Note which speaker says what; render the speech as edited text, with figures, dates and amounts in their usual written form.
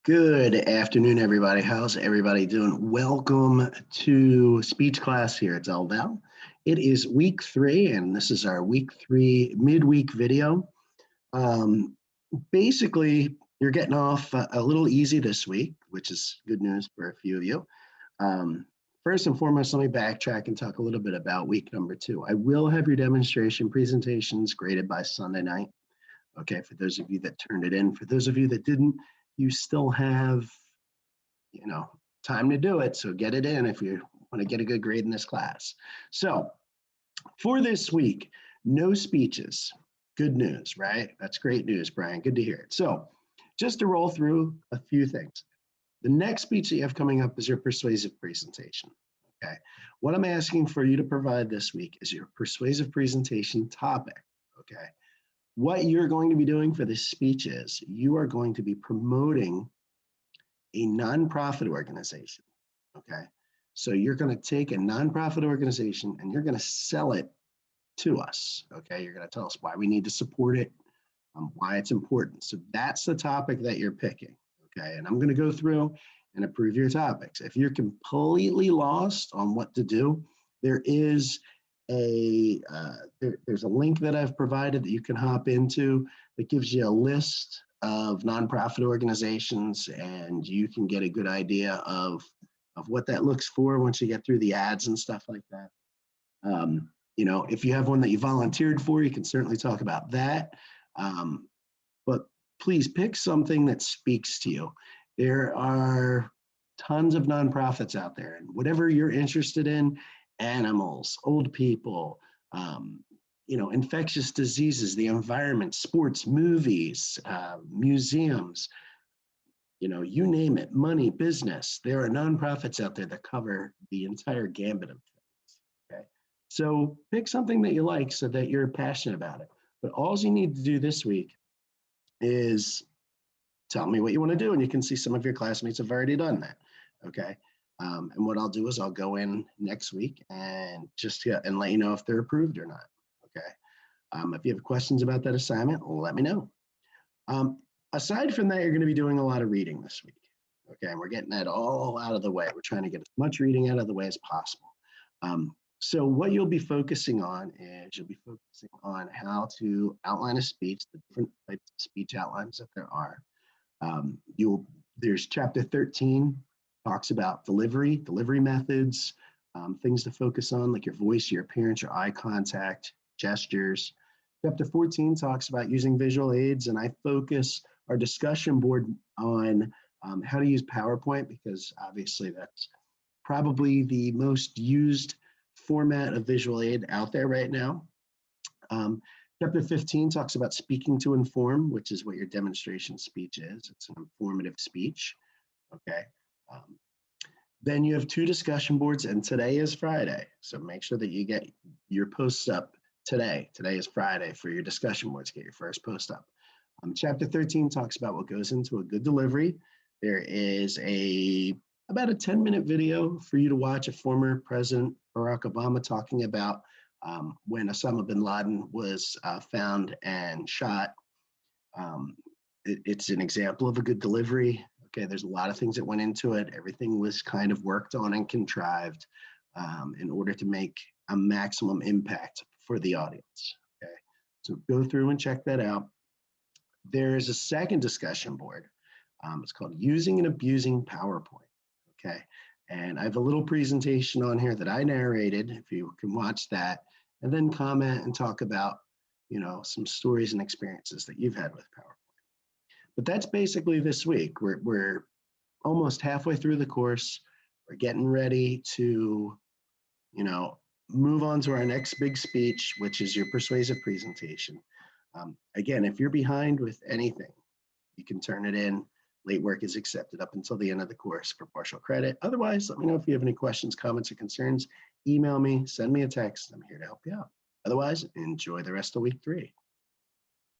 Speaker 1: Good afternoon, everybody. How's everybody doing? Welcome to speech class here at Val. It is week 3, and this is our week 3 midweek video. Basically, you're getting off a little easy this week, which is good news for a few of you. First and foremost, let me backtrack and talk a little bit about week number 2. I will have your demonstration presentations graded by Sunday night. Okay, for those of you that turned it in. For those of you that didn't, you still have, time to do it. So get it in if you want to get a good grade in this class. So for this week, no speeches. Good news, right? That's great news, Brian. Good to hear it. So just to roll through a few things. The next speech that you have coming up is your persuasive presentation. Okay. What I'm asking for you to provide this week is your persuasive presentation topic. Okay. What you're going to be doing for this speech is you are going to be promoting a nonprofit organization, okay? So you're going to take a nonprofit organization and you're going to sell it to us, okay? You're going to tell us why we need to support it, why it's important. So that's the topic that you're picking, okay? And I'm going to go through and approve your topics. If you're completely lost on what to do, there is there's a link that I've provided that you can hop into that gives you a list of nonprofit organizations, and you can get a good idea of what that looks for once you get through the ads and stuff like that. If you have one that you volunteered for, you can certainly talk about that. But please pick something that speaks to you. There are tons of nonprofits out there, and whatever you're interested in, animals, old people, infectious diseases, the environment, sports, movies, museums, you name it, money, business. There are nonprofits out there that cover the entire gambit of things, okay? So pick something that you like so that you're passionate about it. But all you need to do this week is tell me what you want to do, and you can see some of your classmates have already done that, okay? And what I'll do is I'll go in next week and and let you know if they're approved or not, okay? If you have questions about that assignment, let me know. Aside from that, you're going to be doing a lot of reading this week, okay? And we're getting that all out of the way. We're trying to get as much reading out of the way as possible. So what you'll be focusing on is you'll be focusing on how to outline a speech, the different types of speech outlines that there are. There's chapter 13, talks about delivery methods, things to focus on like your voice, your appearance, your eye contact, gestures. Chapter 14 talks about using visual aids, and I focus our discussion board on how to use PowerPoint because obviously that's probably the most used format of visual aid out there right now. Chapter 15 talks about speaking to inform, which is what your demonstration speech is. It's an informative speech, okay? Then you have 2 discussion boards, and today is Friday. So make sure that you get your posts up today. Today is Friday for your discussion boards. Get your first post up. Chapter 13 talks about what goes into a good delivery. There is about a 10-minute video for you to watch of former President Barack Obama talking about when Osama bin Laden was found and shot. It's an example of a good delivery. Okay, there's a lot of things that went into it. Everything was kind of worked on and contrived in order to make a maximum impact for the audience. Okay, so go through and check that out. There's a second discussion board. It's called Using and Abusing PowerPoint. Okay, and I have a little presentation on here that I narrated, if you can watch that, and then comment and talk about, some stories and experiences that you've had with PowerPoint. But that's basically this week. We're almost halfway through the course. We're getting ready to, move on to our next big speech, which is your persuasive presentation. Again, if you're behind with anything, you can turn it in. Late work is accepted up until the end of the course for partial credit. Otherwise, let me know if you have any questions, comments, or concerns. Email me, send me a text. I'm here to help you out. Otherwise, enjoy the rest of week 3.